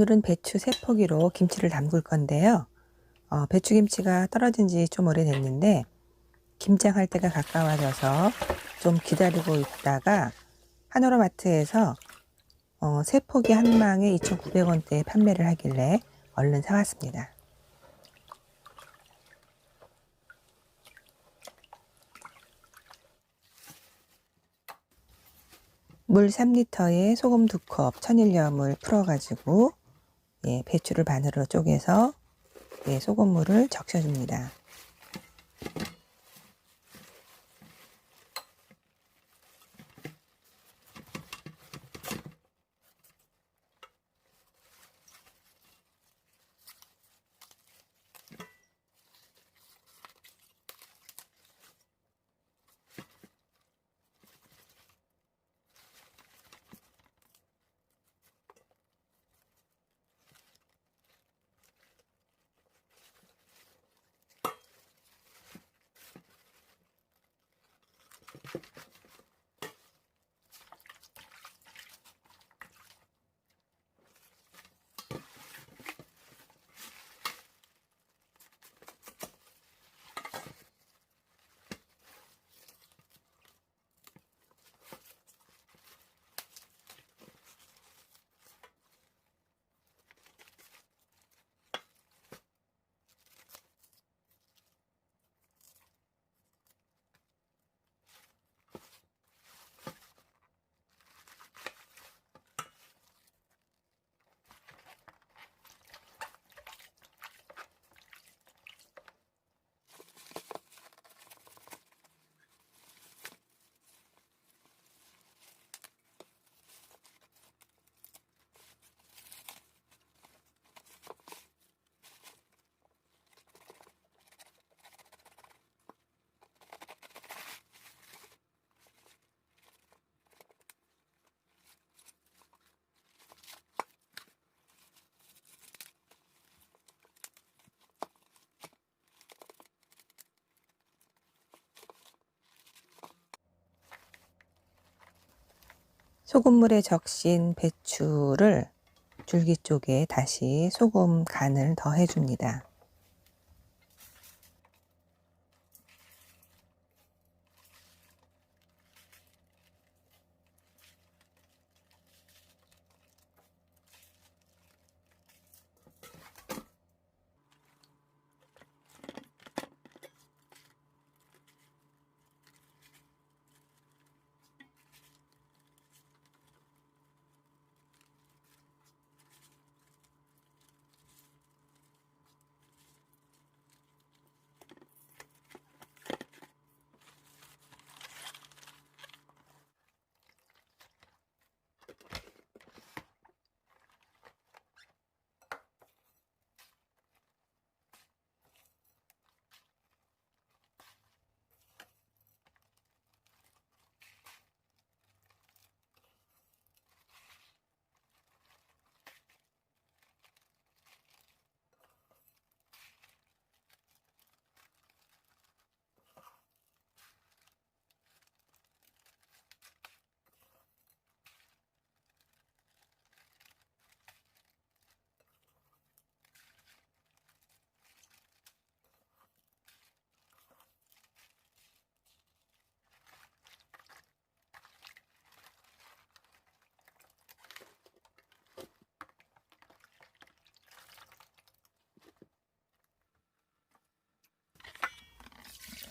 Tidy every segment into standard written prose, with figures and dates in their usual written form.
오늘은 배추 3포기로 김치를 담글 건데요. 배추김치가 떨어진 지 좀 오래됐는데 김장할 때가 가까워져서 좀 기다리고 있다가 한우로마트에서 3포기 한 망에 2,900원대에 판매를 하길래 얼른 사왔습니다. 물 3리터에 소금 2컵, 천일염을 풀어가지고 배추를 반으로 쪼개서 소금물을 적셔줍니다. 소금물에 적신 배추를 줄기 쪽에 다시 소금 간을 더해줍니다.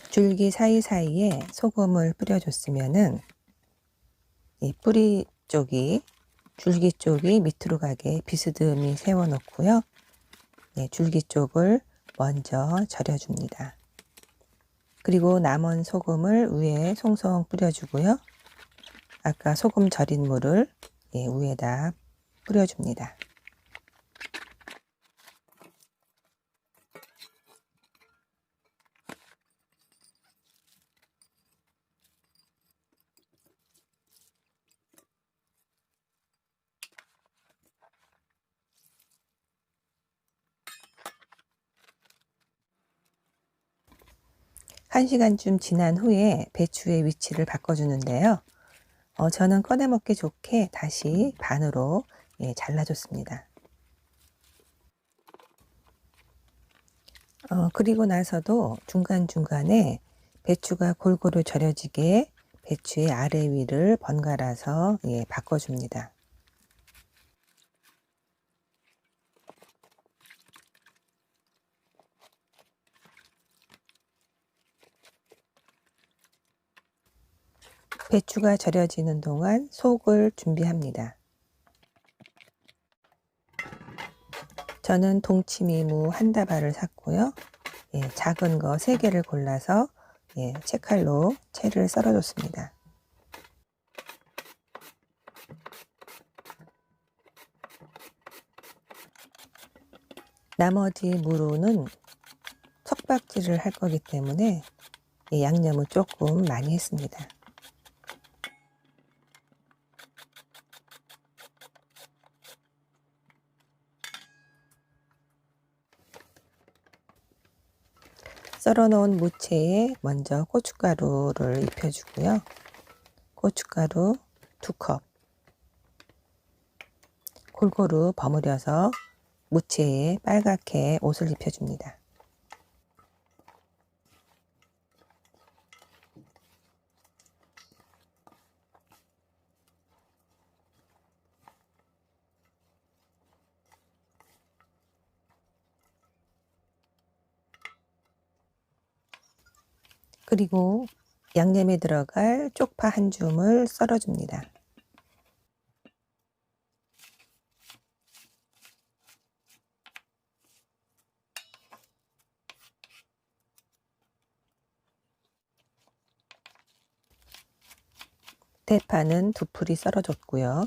줄기 사이사이에 소금을 뿌려줬으면은 이 뿌리 쪽이 줄기 쪽이 밑으로 가게 비스듬히 세워 놓고요. 줄기 쪽을 먼저 절여줍니다. 그리고 남은 소금을 위에 송송 뿌려주고요. 아까 소금 절인 물을 위에다 뿌려줍니다. 한 시간쯤 지난 후에 배추의 위치를 바꿔주는데요. 저는 꺼내 먹기 좋게 다시 반으로 잘라줬습니다. 그리고 나서도 중간중간에 배추가 골고루 절여지게 배추의 아래 위를 번갈아서 바꿔줍니다. 배추가 절여지는 동안 속을 준비합니다. 저는 동치미무 한 다발을 샀고요. 작은 거 3개를 골라서 채칼로 채를 썰어줬습니다. 나머지 무로는 석박지를 할 거기 때문에 양념을 조금 많이 했습니다. 썰어놓은 무채에 먼저 고춧가루를 입혀주고요. 고춧가루 2컵 골고루 버무려서 무채에 빨갛게 옷을 입혀줍니다. 그리고 양념에 들어갈 쪽파 한 줌을 썰어줍니다. 대파는 2풀이 썰어줬고요.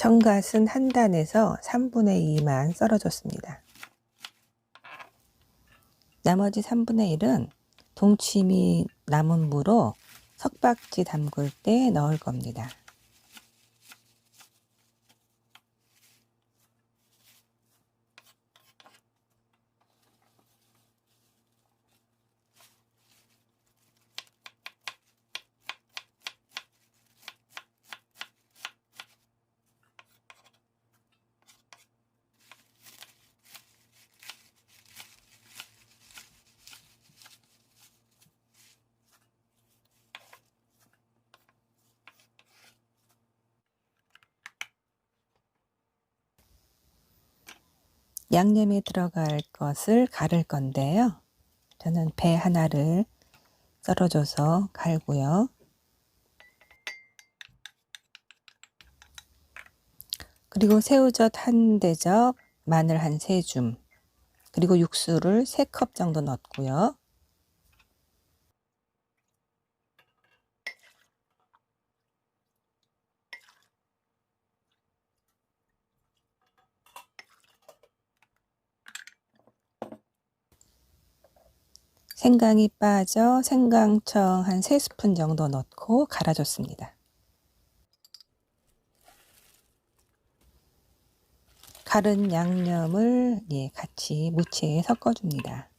청갓은 한 단에서 3분의 2만 썰어줬습니다. 나머지 3분의 1은 동치미 남은 무로 석박지 담글 때 넣을 겁니다. 양념에 들어갈 것을 갈을 건데요. 저는 배 하나를 썰어줘서 갈고요. 그리고 새우젓 한 대접, 마늘 한 3줌, 그리고 육수를 3컵 정도 넣고요. 생강이 빠져 생강청 한 3스푼 정도 넣고 갈아줬습니다. 갈은 양념을 같이 무채에 섞어줍니다.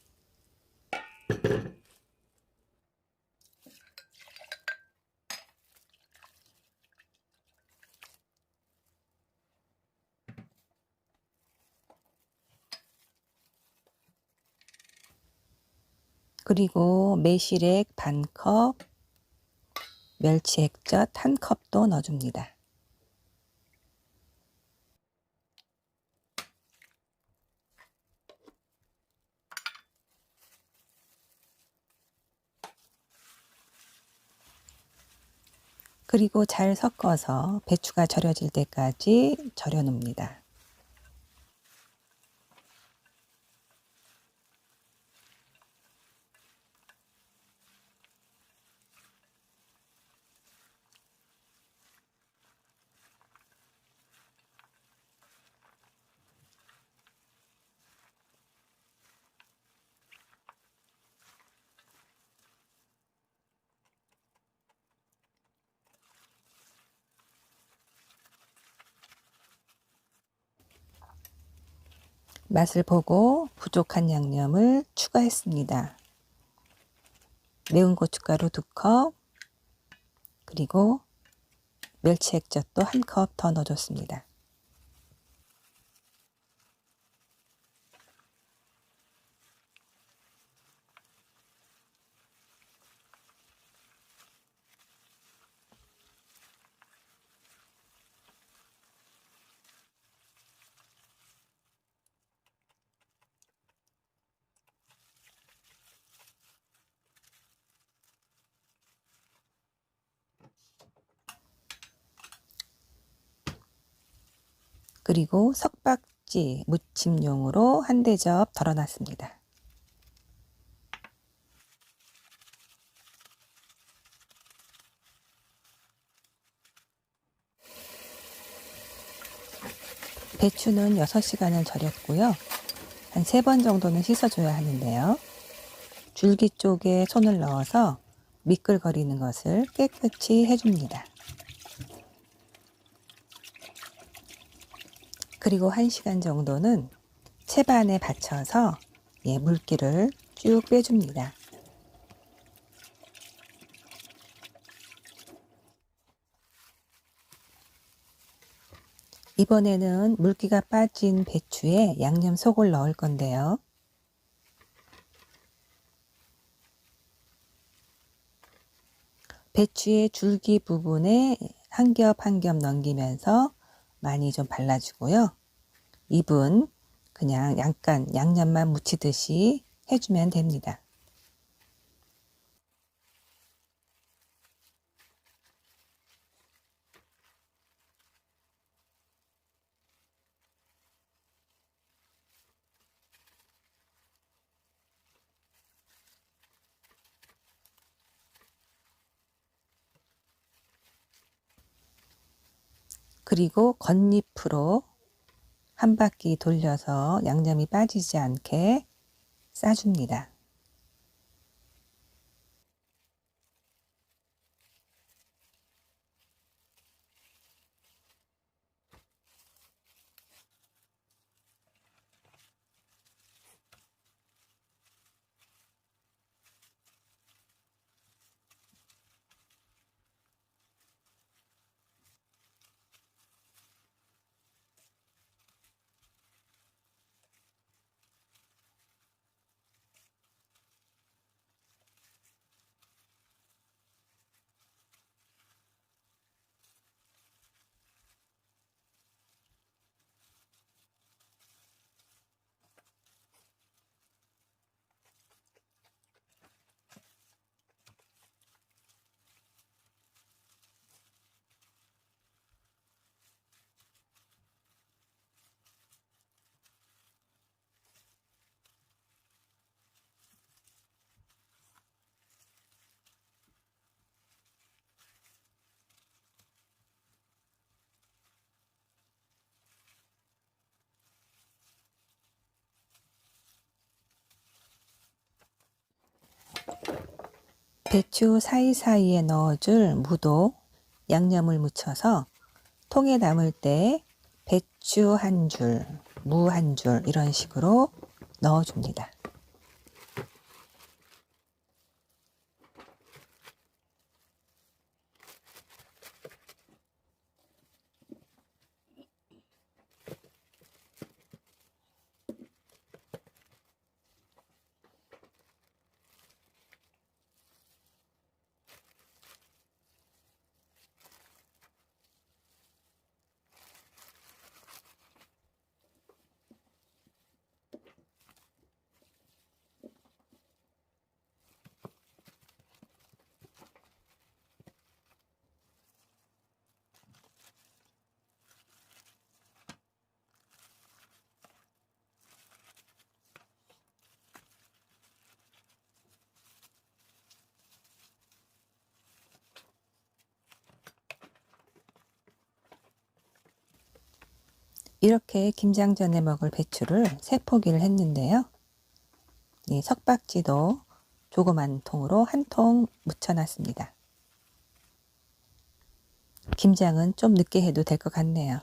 그리고 매실액 반컵, 멸치 액젓 1컵도 넣어줍니다. 그리고 잘 섞어서 배추가 절여질 때까지 절여 놓습니다. 맛을 보고 부족한 양념을 추가했습니다. 매운 고춧가루 2컵, 그리고 멸치 액젓도 1컵 더 넣어줬습니다. 그리고 석박지 무침용으로 한 대접 덜어놨습니다. 배추는 6시간을 절였고요. 한 3번 정도는 씻어줘야 하는데요. 줄기 쪽에 손을 넣어서 미끌거리는 것을 깨끗이 해줍니다. 그리고 1시간 정도는 채반에 받쳐서 물기를 쭉 빼줍니다. 이번에는 물기가 빠진 배추에 양념 속을 넣을 건데요. 배추의 줄기 부분에 한 겹 한 겹 넘기면서 많이 좀 발라주고요. 잎은 그냥 약간 양념만 묻히듯이 해주면 됩니다. 그리고 겉잎으로 한 바퀴 돌려서 양념이 빠지지 않게 싸줍니다. 배추 사이사이에 넣어줄 무도 양념을 묻혀서 통에 담을 때 배추 한 줄, 무 한 줄 이런 식으로 넣어줍니다. 이렇게 김장전에 먹을 배추를 3포기를 했는데요. 석박지도 조그만 통으로 1통 묻혀놨습니다. 김장은 좀 늦게 해도 될 것 같네요.